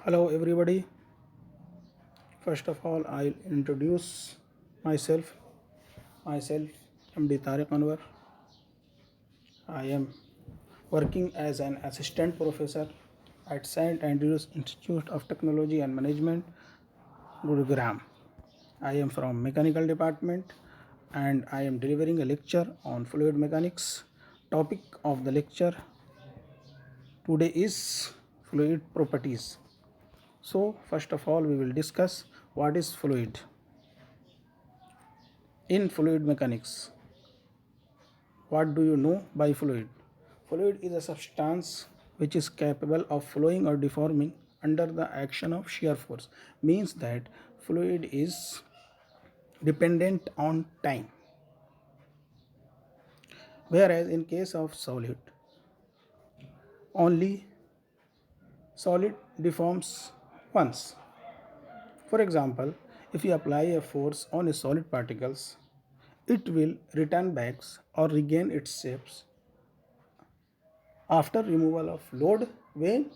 Hello, everybody. First of all, I'll introduce myself. Myself, MD Tariq Anwar. I am working as an assistant professor at St. Andrews Institute of Technology and Management, Gurugram. I am from mechanical department and I am delivering a lecture on fluid mechanics. Topic of the lecture today is fluid properties. So, first of all, we will discuss what is fluid. In fluid mechanics, what do you know by fluid? Fluid is a substance which is capable of flowing or deforming under the action of shear force. Means that fluid is dependent on time. Whereas in case of solid, only solid deforms once. For example, if you apply a force on a solid particles, it will return back or regain its shapes after removal of load when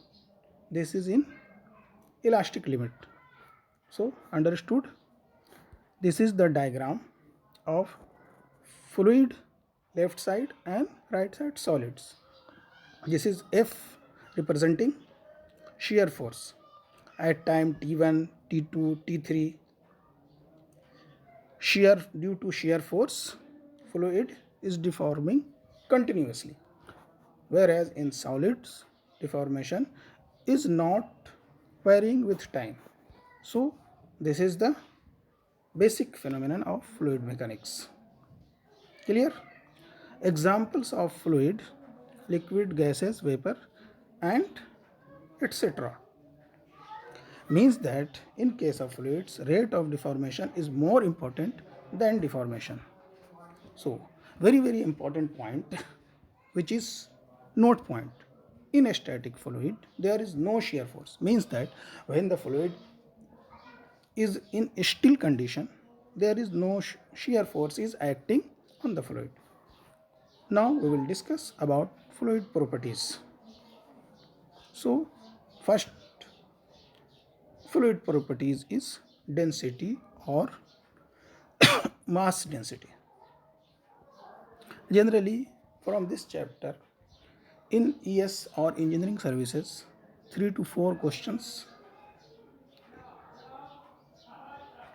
this is in elastic limit. So understood, this is the diagram of fluid left side and right side solids. This is F representing shear force at time T1, T2, T3. Shear, due to shear force, fluid is deforming continuously, whereas in solids deformation is not varying with time. So this is the basic phenomenon of fluid mechanics. Clear? Examples of fluid: liquid, gases, vapor, and etc. Means that in case of fluids, rate of deformation is more important than deformation. So, very important point, which is note point. In a static fluid, there is no shear force. Means that when the fluid is in a still condition, there is no shear force is acting on the fluid. Now we will discuss about fluid properties. So, first fluid properties is density or mass density. Generally, from this chapter, in ES or engineering services, 3 to 4 questions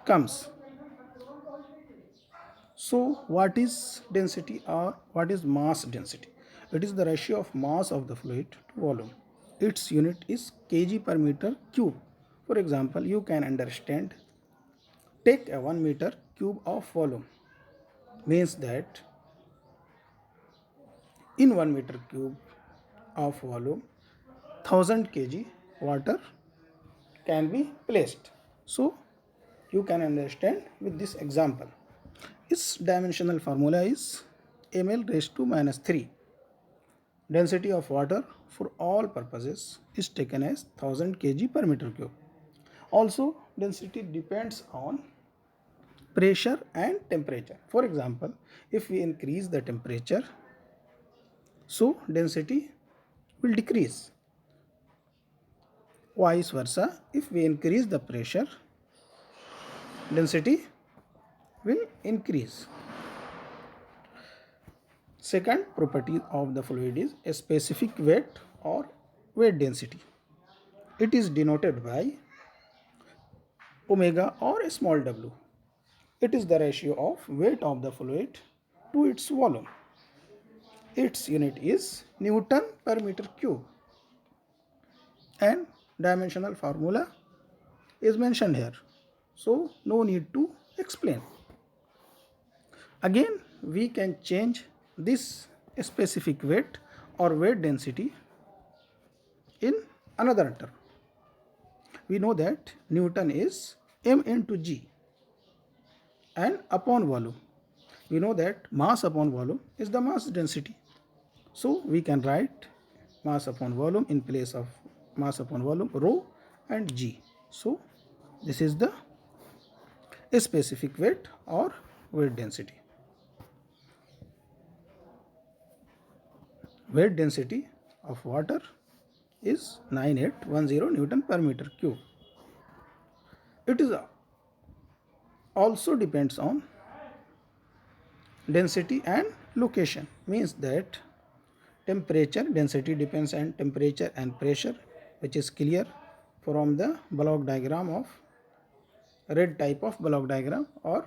comes. So, what is density or what is mass density? It is the ratio of mass of the fluid to volume. Its unit is kg per meter cube. For example, you can understand, take a 1 meter cube of volume. Means that in 1 meter cube of volume, 1000 kg water can be placed. So, you can understand with this example. Its dimensional formula is ml raised to minus 3. Density of water for all purposes is taken as 1000 kg per meter cube. Also, density depends on pressure and temperature. For example, if we increase the temperature, so density will decrease. Vice versa, if we increase the pressure, density will increase. Second property of the fluid is a specific weight or weight density. It is denoted by omega or a small w. It is the ratio of weight of the fluid to its volume. Its unit is Newton per meter cube and dimensional formula is mentioned here. So no need to explain. Again, we can change this specific weight or weight density in another term. We know that Newton is m into g and upon volume. We know that mass upon volume is the mass density. So we can write mass upon volume in place of mass upon volume rho and g. So this is the specific weight or weight density. Weight density of water is 9810 Newton per meter cube. It is also depends on density and location, means that temperature density depends on temperature and pressure, which is clear from the block diagram of red type of block diagram or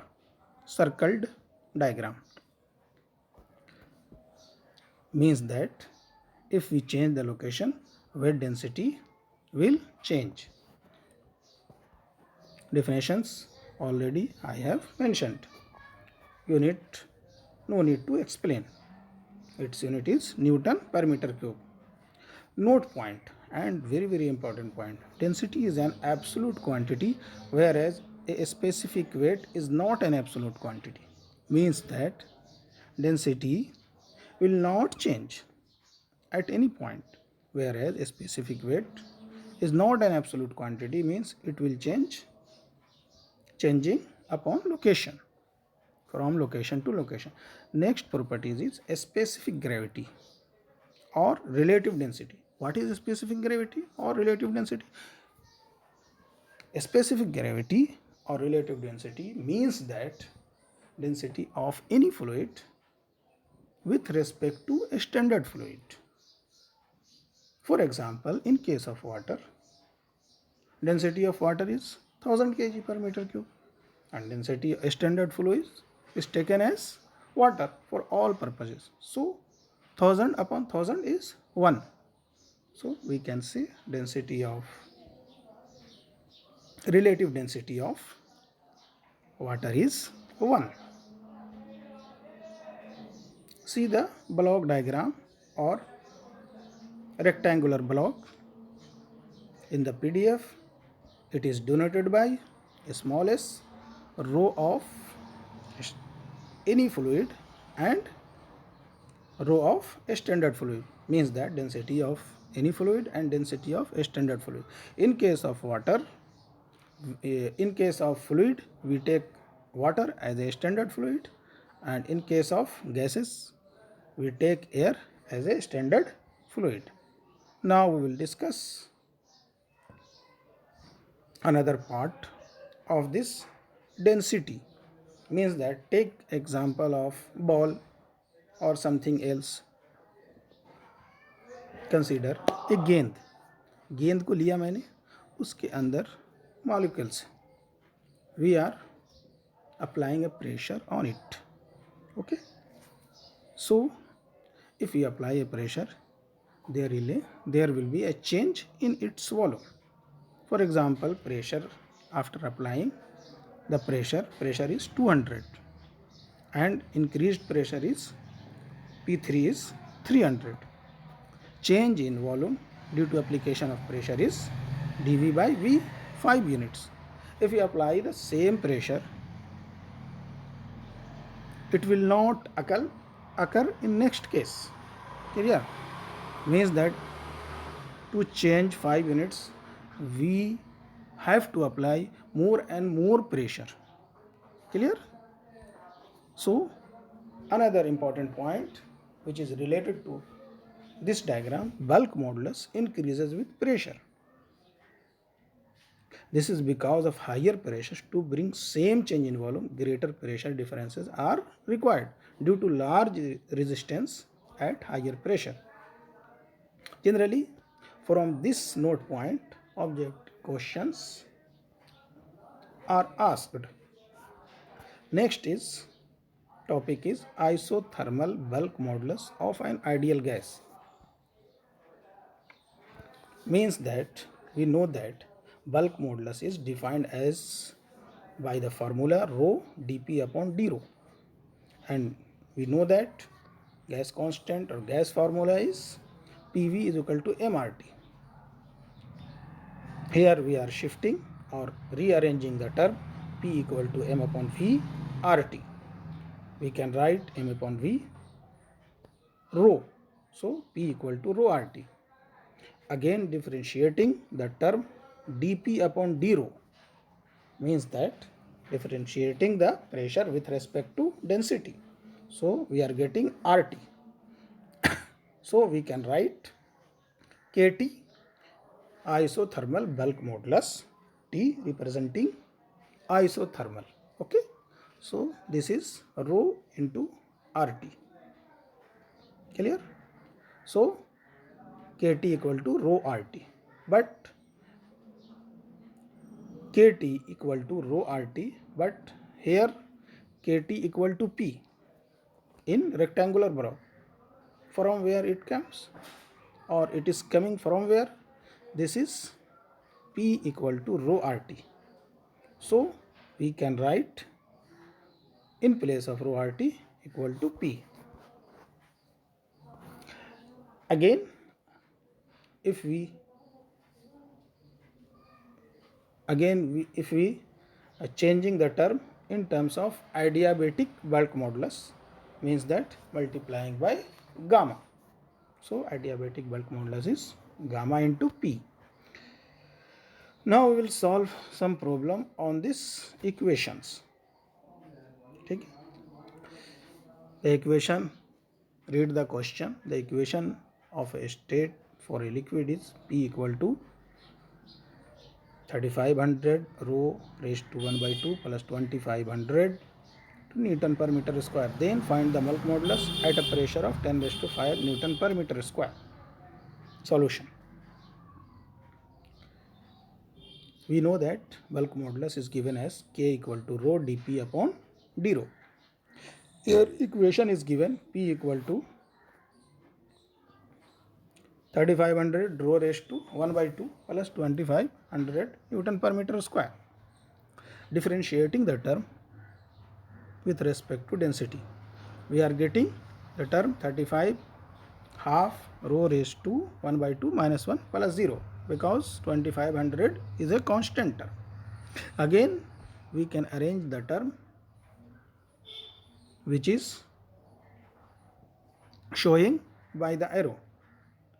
circled diagram. Means that if we change the location, weight density will change. Definitions already I have mentioned. Unit no need to explain. Its unit is Newton per meter cube. Note point and very important point. Density is an absolute quantity, whereas a specific weight is not an absolute quantity. Means that density will not change at any point, whereas a specific weight is not an absolute quantity, means it will change changing upon location, from location to location. Next properties is a specific gravity or relative density. What is specific gravity or relative density? A specific gravity or relative density means that density of any fluid with respect to a standard fluid. For example, in case of water, density of water is 1000 kg per meter cube, and density of standard fluid is taken as water for all purposes. So 1000 upon 1000 is 1. So we can say density of relative density of water is 1. See the block diagram or rectangular block in the PDF. It is denoted by a smallest row of any fluid and row of a standard fluid, means that density of any fluid and density of a standard fluid. In case of water, in case of fluid, we take water as a standard fluid, and in case of gases, we take air as a standard fluid. Now we will discuss another part of this density, means that take example of ball or something else. Consider एक गेंद, गेंद को लिया मैंने, उसके अंदर molecules, we are applying a pressure on it. Okay, so if we apply a pressure, there will be a change in its volume. For example, pressure, after applying the pressure is 200 and increased pressure is P3 is 300. Change in volume due to application of pressure is dV by V 5 units. If we apply the same pressure, it will not occur in next case. Clear? Means that to change 5 units, we have to apply more and more pressure. Clear? So another important point which is related to this diagram, bulk modulus increases with pressure. This is because of higher pressures. To bring same change in volume, greater pressure differences are required due to large resistance at higher pressure. Generally, from this note point, object questions are asked. Next is topic is isothermal bulk modulus of an ideal gas. Means that we know that bulk modulus is defined as by the formula rho dP upon d rho, and we know that gas constant or gas formula is PV is equal to mRT. Here we are shifting or rearranging the term P equal to m upon V RT. We can write m upon V rho, so P equal to rho RT. Again differentiating the term dP upon d rho, means that differentiating the pressure with respect to density. So we are getting RT. So we can write KT isothermal bulk modulus, T representing isothermal. Okay, so this is rho into RT. Clear? So KT equal to rho RT, but KT equal to rho RT, but here KT equal to P in rectangular block. From where it comes, or it is coming from where? This is P equal to rho RT. So we can write in place of rho RT equal to P. Again, if we changing the term in terms of adiabatic bulk modulus, means that multiplying by gamma. So adiabatic bulk modulus is gamma into P. Now we will solve some problem on this equations. Okay. The equation, read the question. The equation of a state for a liquid is P equal to 3500 rho raised to 1 by 2 plus 2500 Newton per meter square. Then find the bulk modulus at a pressure of 10 raised to 5 Newton per meter square. Solution. We know that bulk modulus is given as K equal to rho dP upon d rho. Here equation is given P equal to 3500 rho raised to 1 by 2 plus 2500 Newton per meter square. Differentiating the term with respect to density, we are getting the term 35 half rho raised to 1 by 2 minus 1 plus 0, because 2500 is a constant term. Again we can arrange the term which is showing by the arrow.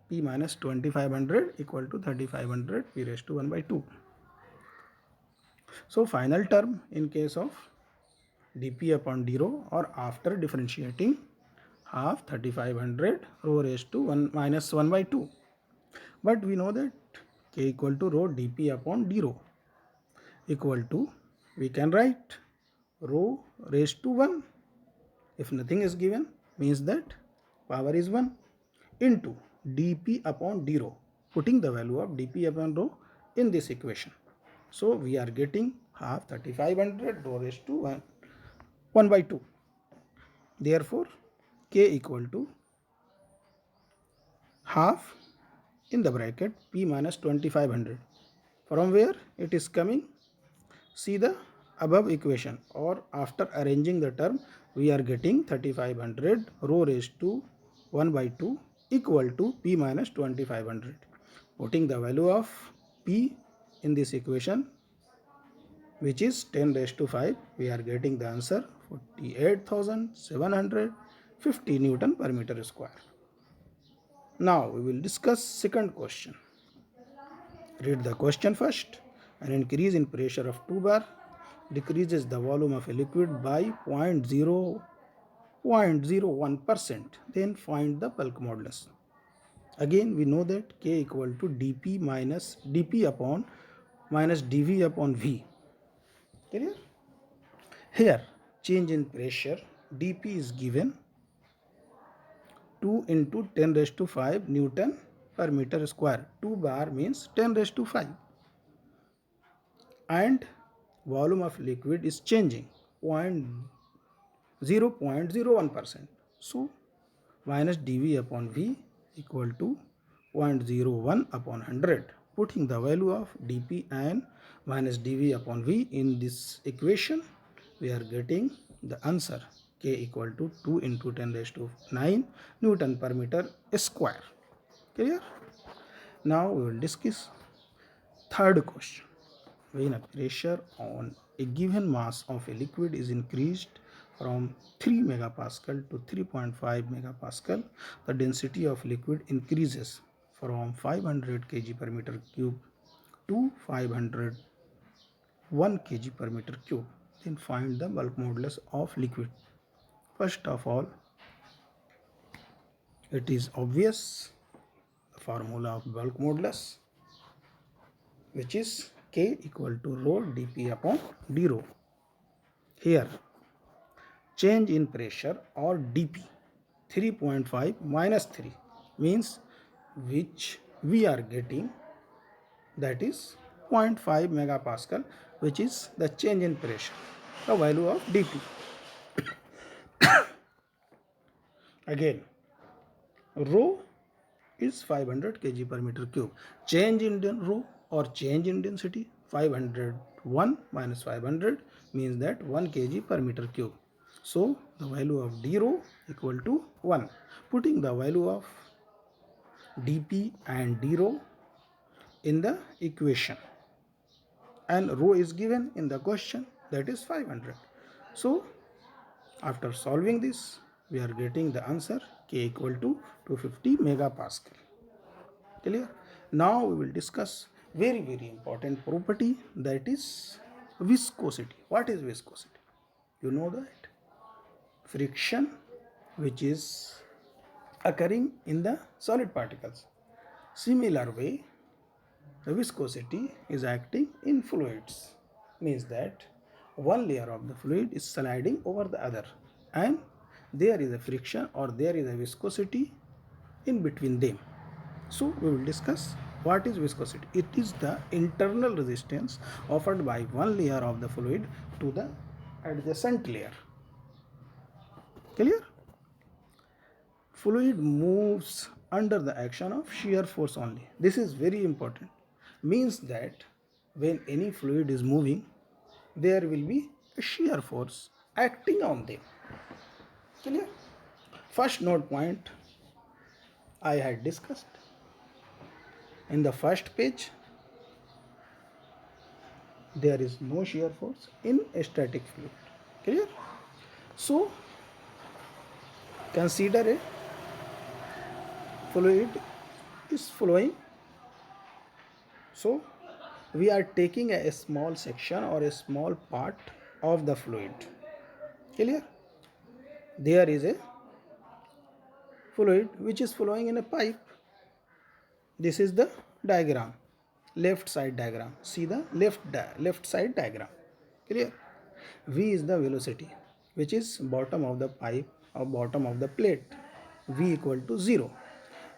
P minus 2500 equal to 3500 P raised to 1 by 2. So final term in case of dP upon d rho, or after differentiating, half 3500 rho raised to 1 minus 1 by 2. But we know that K equal to rho dP upon d rho equal to, we can write rho raised to 1. If nothing is given, means that power is 1 into dP upon d rho, putting the value of dP upon rho in this equation. So we are getting half 3500 rho raised to 1 by 2. Therefore K equal to half in the bracket P minus 2500. From where it is coming? See the above equation, or after arranging the term, we are getting 3500 rho raised to 1 by 2 equal to P minus 2500. Putting the value of P in this equation, which is 10 raised to 5, we are getting the answer 48,750 Newton per meter square. Now we will discuss second question. Read the question first. An increase in pressure of 2 bar decreases the volume of a liquid by 0.01%. Then find the bulk modulus. Again we know that K equal to dP minus dP upon minus dV upon V. Clear? Here change in pressure dP is given 2 into 10 raised to 5 Newton per meter square. 2 bar means 10 raised to 5. And volume of liquid is changing 0.01%. So minus dV upon V equal to 0.01 upon 100. Putting the value of dP and minus dV upon V in this equation, we are getting the answer K equal to 2 into 10 raised to 9 Newton per meter square. Clear? Now we will discuss third question. When a pressure on a given mass of a liquid is increased from 3 megapascal to 3.5 megapascal, the density of liquid increases from 500 kg per meter cube to 501 kg per meter cube. Then find the bulk modulus of liquid. First of all, it is obvious the formula of bulk modulus. which is K equal to rho dP upon d rho. Here, change in pressure or dP 3.5 minus 3 means which we are getting, that is 0.5 megapascal, which is the change in pressure, the value of dP. Again, rho is 500 kg per meter cube. Change in rho or change in density 501 minus 500 means that 1 kg per meter cube. So the value of d rho equal to 1. Putting the value of dP and d rho in the equation, and rho is given in the question, that is 500. So after solving this, we are getting the answer K equal to 250 megapascal. Clear? Now we will discuss very important property, that is viscosity. What is viscosity? You know that friction which is occurring in the solid particles. Similar way, the viscosity is acting in fluids, means that one layer of the fluid is sliding over the other and there is a friction or there is a viscosity in between them. So we will discuss what is viscosity. It is the internal resistance offered by one layer of the fluid to the adjacent layer. Clear? Fluid moves under the action of shear force only. This is very important. Means that when any fluid is moving, there will be a shear force acting on them. Clear? First note point I had discussed. In the first page, there is no shear force in a static fluid. Clear? So consider a fluid is flowing. So we are taking a small section or a small part of the fluid. Clear? There is a fluid which is flowing in a pipe. This is the diagram, left side diagram. See the left side diagram. Clear? V is the velocity, which is bottom of the pipe or bottom of the plate. V equal to 0.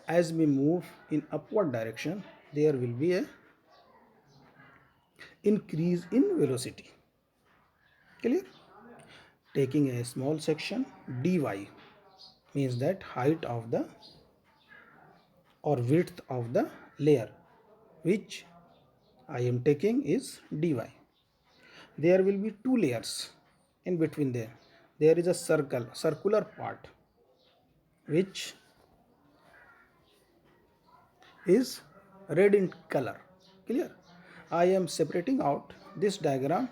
As we move in upward direction, there will be a increase in velocity. Clear? Taking a small section, dy means that height of the or width of the layer which I am taking is dy. There will be two layers in between there. There is a circular part which is red in color. Clear? I am separating out this diagram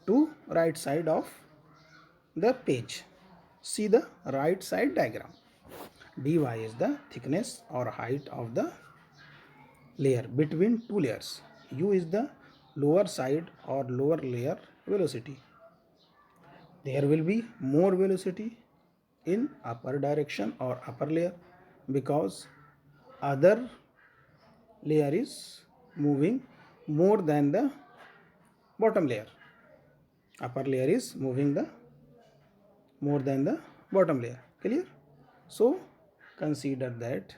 to right side of the page. See the right side diagram. dy is the thickness or height of the layer between two layers. U is the lower side or lower layer velocity. There will be more velocity in upper direction or upper layer because other layer is moving more than the bottom layer. Upper layer is moving the more than the bottom layer. Clear? So consider that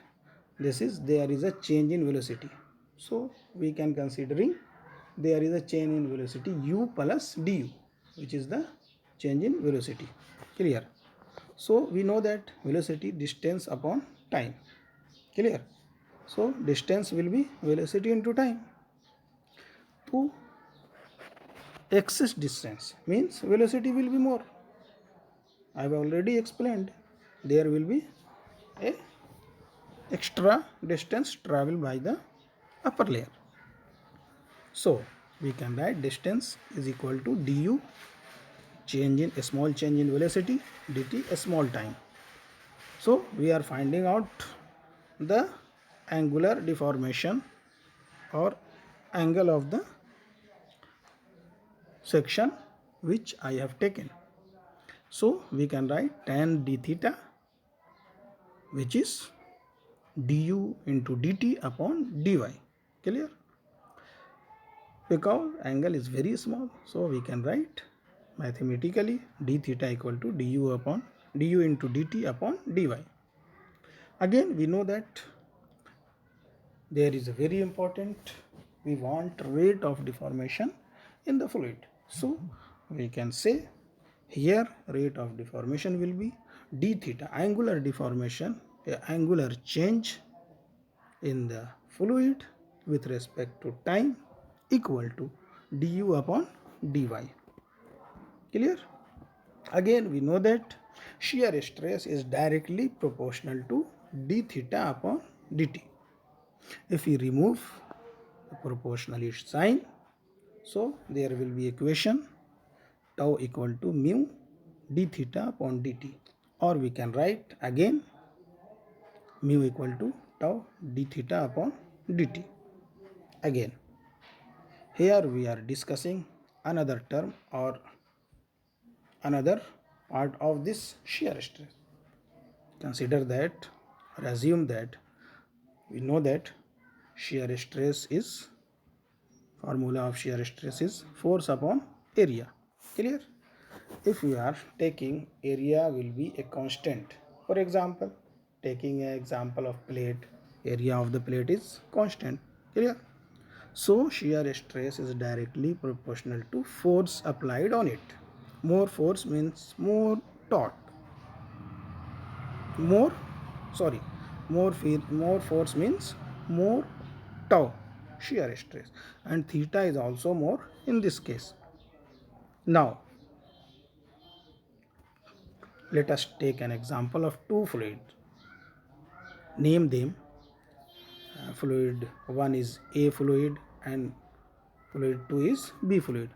there is a change in velocity. So we can considering there is a change in velocity u plus du, which is the change in velocity. Clear? So we know that velocity distance upon time. Clear? So distance will be velocity into time. To excess distance means velocity will be more. I have already explained. There will be a extra distance traveled by the upper layer. So we can write distance is equal to du, a small change in velocity, dt a small time. So we are finding out the angular deformation or angle of the section which I have taken. So we can write tan d theta, which is du into dt upon dy. Clear? because angle is very small, so we can write mathematically d theta equal to du into dt upon dy. Again we know that there is a very important, we want rate of deformation in the fluid, so we can say here rate of deformation will be d theta, angular deformation, angular change in the fluid with respect to time, equal to du upon dy. Clear? Again we know that shear stress is directly proportional to d theta upon dt. If we remove the proportionalist sign, so there will be equation tau equal to mu d theta upon dt, or we can write again mu equal to tau d theta upon dt. Again here we are discussing another term or another part of this shear stress. Consider that, or assume that, we know that shear stress is, formula of shear stress is force upon area. Clear? If we are taking area will be a constant, for example taking an example of plate, area of the plate is constant. Clear? So shear stress is directly proportional to force applied on it. More force means more torque, more sorry more force means more tau shear stress, and theta is also more in this case. Now let us take an example of two fluids, name them. Fluid 1 is A fluid and fluid 2 is B fluid.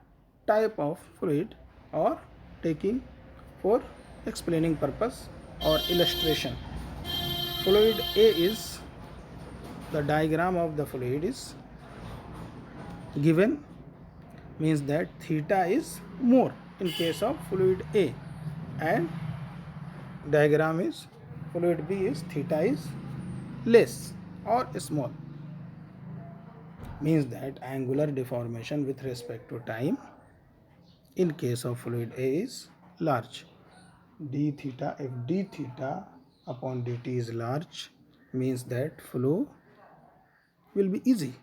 Type of fluid, or taking for explaining purpose or illustration. Fluid A is, the diagram of the fluid is given, means that theta is more in case of fluid A, and diagram is fluid B is theta is less or small, means that angular deformation with respect to time in case of fluid A is large. D theta, if d theta upon dt is large, means that flow will be easy,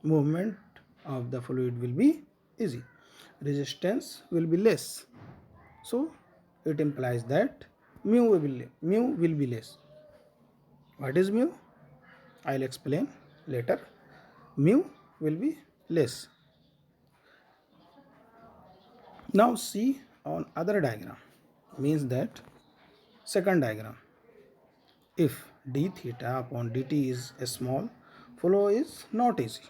movement of the fluid will be easy, resistance will be less, so it implies that mu will be less. What is mu? I'll explain later. Mu will be less. Now see on other diagram, means that second diagram, if d theta upon dt is small, flow is not easy,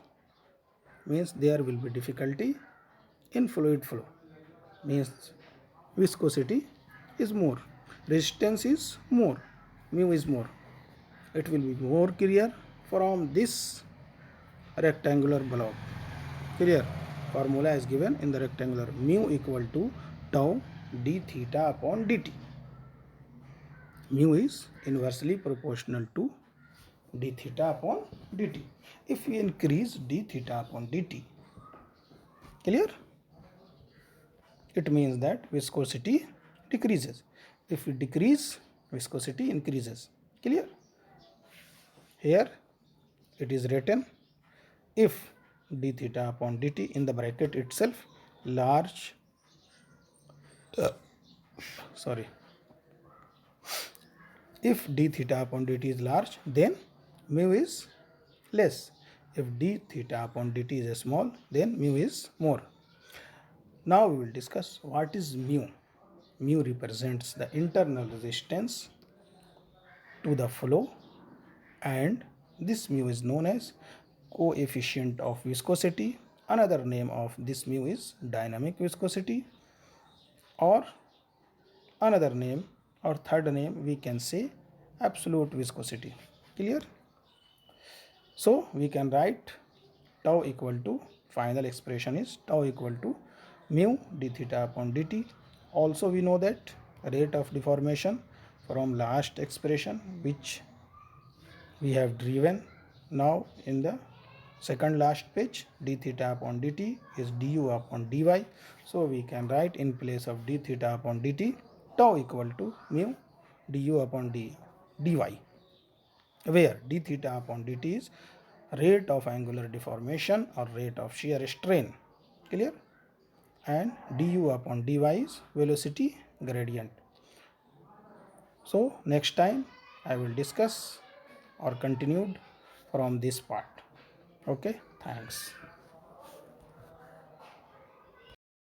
means there will be difficulty in fluid flow, means viscosity is more, resistance is more, mu is more. It will be more clear from this rectangular block. Clear? Formula is given in the rectangular, mu equal to tau d theta upon dt. Mu is inversely proportional to d theta upon dt. If we increase d theta upon dt, clear, it means that viscosity decreases. If we decrease, viscosity increases. Clear? Here it is written, if d theta upon dt in the bracket itself large, sorry, if d theta upon dt is large, then mu is less. If d theta upon dt is small, then mu is more. Now we will discuss what is mu. Mu represents the internal resistance to the flow, and this mu is known as coefficient of viscosity. Another name of this mu is dynamic viscosity, or another name or third name we can say absolute viscosity. Clear? So we can write tau equal to, final expression is tau equal to mu d theta upon dt. Also we know that rate of deformation from last expression which we have driven now in the second last page, d theta upon dt is du upon dy. So we can write in place of d theta upon dt, tau equal to mu du upon dy, where d theta upon dt is rate of angular deformation or rate of shear strain. Clear? And du upon dy is velocity gradient. So next time I will discuss or continued from this part. Okay, thanks.